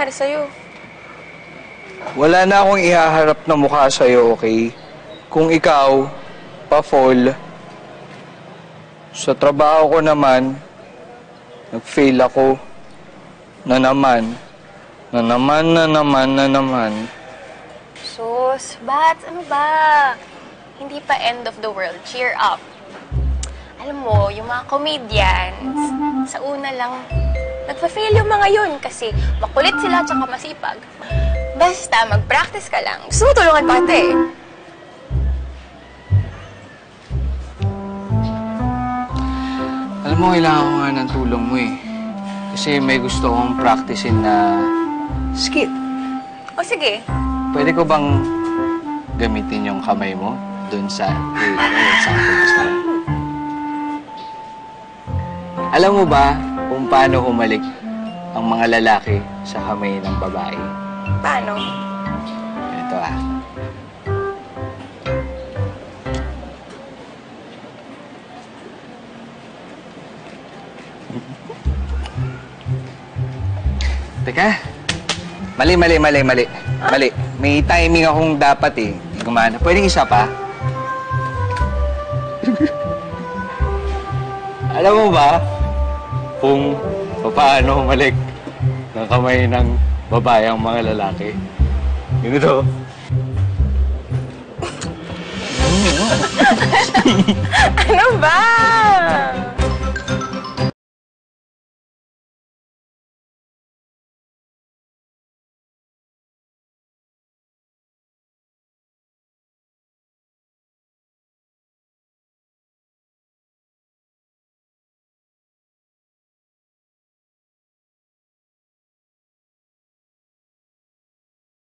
nangyari sa'yo? Wala na akong ihaharap na mukha sa'yo, okay? Kung ikaw, pa-fall, sa trabaho ko naman, nag-fail ako, na naman. Sus, Bats, ano ba? Hindi pa end of the world. Cheer up. Alam mo, yung mga comedians, sa una lang, nagpa-fail yung mga yun kasi makulit sila tsaka masipag. Basta, mag-practice ka lang. Gusto mo tulungan pa kita eh. Alam mo, kailangan ko nga ng tulong mo eh. Kasi may gusto kong practicein na skit. O sige. Pwede ko bang gamitin yung kamay mo dun sa sample gusto mo? Alam mo ba kung paano humalik ang mga lalaki sa kamay ng babae? Paano? Ito ah. Teka. Mali. Mali. May timing akong dapat eh. Gumana. Pwedeng isa pa? Alam mo ba kung paano humalik ng kamay ng babae ang mga lalaki? Ganito.